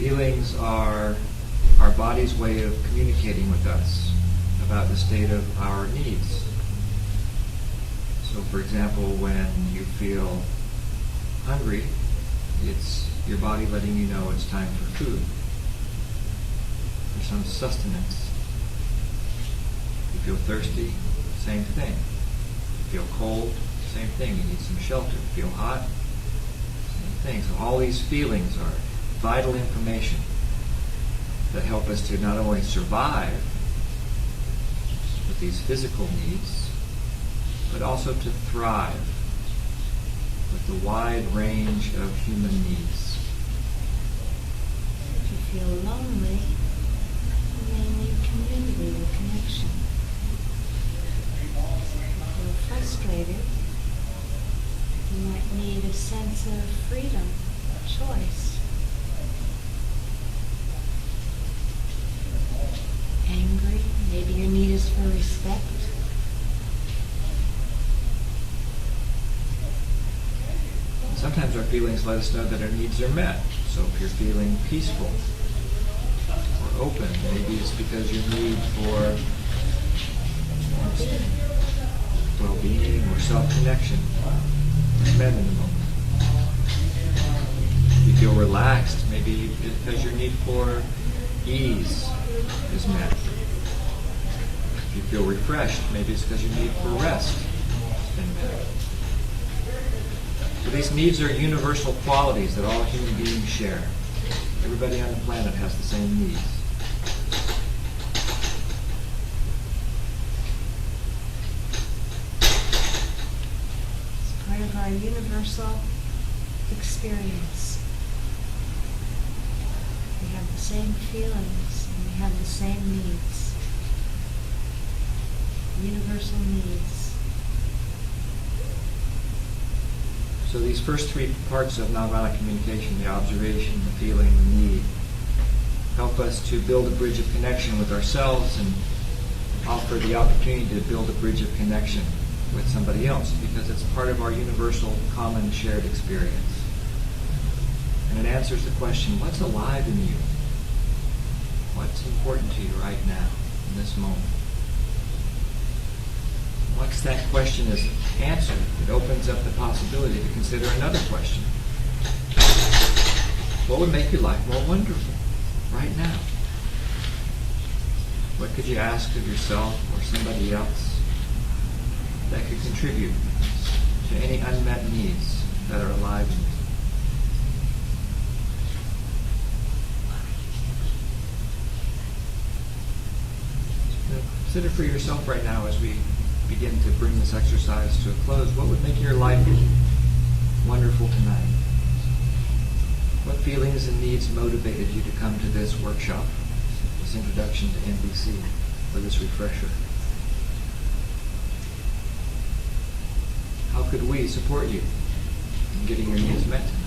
Feelings are our body's way of communicating with us about the state of our needs. So, for example, when you feel hungry, it's your body letting you know it's time for food, for some sustenance. You feel thirsty, same thing. You feel cold, same thing. You need some shelter. You feel hot, same thing. So all these feelings are vital information that help us to not only survive with these physical needs, but also to thrive with the wide range of human needs. If you feel lonely, you may need community or connection. If you feel frustrated, you might need a sense of freedom, choice. Angry, maybe your need is for respect. Sometimes our feelings let us know that our needs are met. So if you're feeling peaceful or open, maybe it's because your need for well-being or self-connection is met in the moment. If you feel relaxed, maybe it's because your need for ease is met. If you feel refreshed, maybe it's because your need for rest has been met. So these needs are universal qualities that all human beings share. Everybody on the planet has the same needs. It's part of our universal experience. We have the same feelings and we have the same needs. Universal needs. So these first three parts of nonviolent communication, the observation, the feeling, the need, help us to build a bridge of connection with ourselves and offer the opportunity to build a bridge of connection with somebody else, because it's part of our universal, common, shared experience. And it answers the question, what's alive in you? What's important to you right now, in this moment? Once that question is answered, it opens up the possibility to consider another question. What would make your life more wonderful right now? What could you ask of yourself or somebody else that could contribute to any unmet needs that are alive in you? Now, consider for yourself right now as we begin to bring this exercise to a close, what would make your life wonderful tonight? What feelings and needs motivated you to come to this workshop, this introduction to NVC, or this refresher? How could we support you in getting your needs met tonight?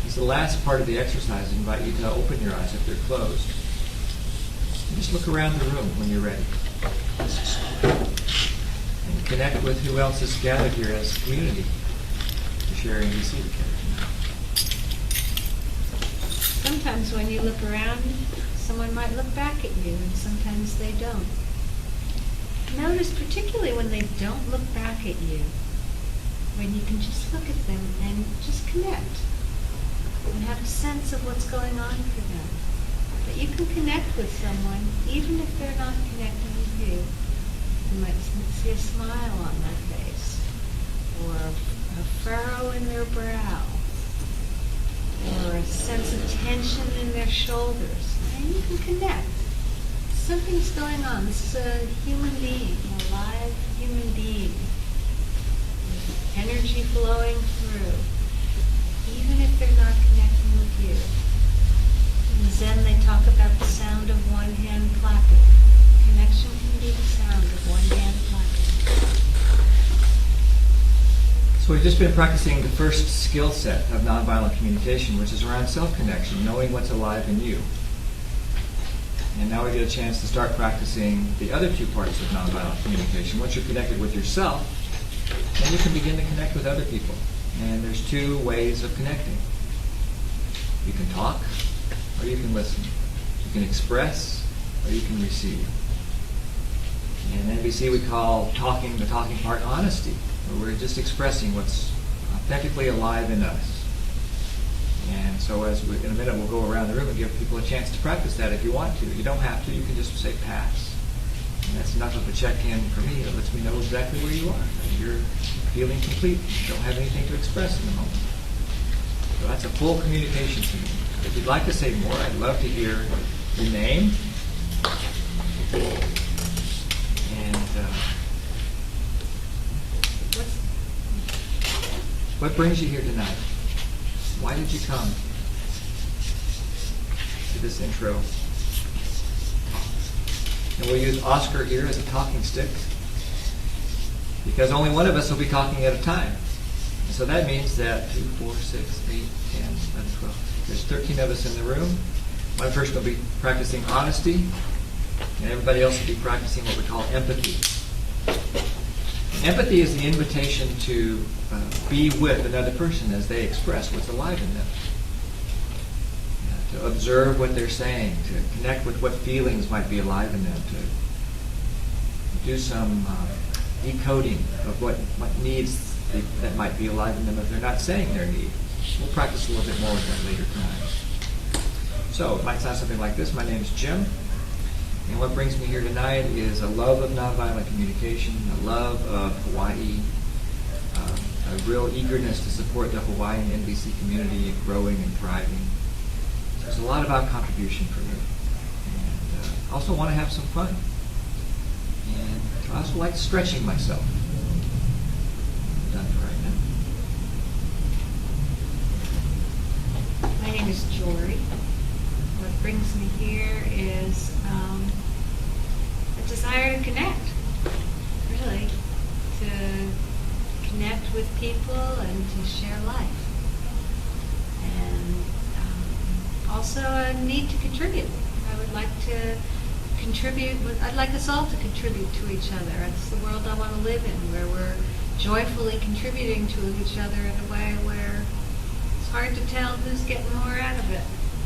As the last part of the exercise, I invite you to open your eyes if they're closed. And just look around the room when you're ready. And connect with who else is gathered here as a community to share NVC together. Sometimes when you look around, someone might look back at you, and sometimes they don't. Notice particularly when they don't look back at you, when you can just look at them and just connect. And have a sense of what's going on for them. That you can connect with someone even if they're not connecting with you. You might see a smile on their face, or a furrow in their brow, or a sense of tension in their shoulders. And you can connect. Something's going on. This is a human being, a live human being, with energy flowing through. Even if they're not connecting with you. In Zen, they talk about the sound of one hand clapping. Connection can be the sound of one hand clapping. So we've just been practicing the first skill set of nonviolent communication, which is around self-connection, knowing what's alive in you. And now we get a chance to start practicing the other two parts of nonviolent communication. Once you're connected with yourself, then you can begin to connect with other people. And there's two ways of connecting. You can talk, or you can listen. You can express, or you can receive. In NVC we call the talking part honesty, where we're just expressing what's authentically alive in us. And so in a minute we'll go around the room and give people a chance to practice that if you want to. You don't have to, you can just say pass. And that's enough of a check-in for me. It lets me know exactly where you are. You're feeling complete. You don't have anything to express in the moment. So that's a full communication to me. If you'd like to say more, I'd love to hear your name. And what brings you here tonight? Why did you come to this intro? And we'll use Oscar here as a talking stick, because only one of us will be talking at a time. And so that means that 2, 4, 6, 8, 10, 11, 12. There's 13 of us in the room. One person will be practicing honesty, and everybody else will be practicing what we call empathy. Empathy is the invitation to be with another person as they express what's alive in them. To observe what they're saying, to connect with what feelings might be alive in them, to do some decoding of what needs that might be alive in them if they're not saying their need. We'll practice a little bit more with that later time. So it might sound something like this. My name is Jim, and what brings me here tonight is a love of nonviolent communication, a love of Hawaii, a real eagerness to support the Hawaiian NVC community growing and thriving. There's a lot about contribution for me. And I also want to have some fun. And I also like stretching myself. I'm done for right now. My name is Jori. What brings me here is a desire to connect, really, to connect with people and to share life. And also a need to contribute. I would like to contribute. I'd like us all to contribute to each other. It's the world I want to live in, where we're joyfully contributing to each other in a way where it's hard to tell who's getting more out of it,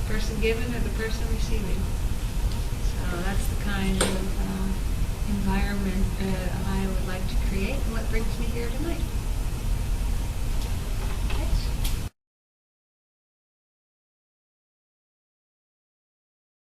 the person giving or the person receiving. So that's the kind of environment I would like to create, and what brings me here tonight.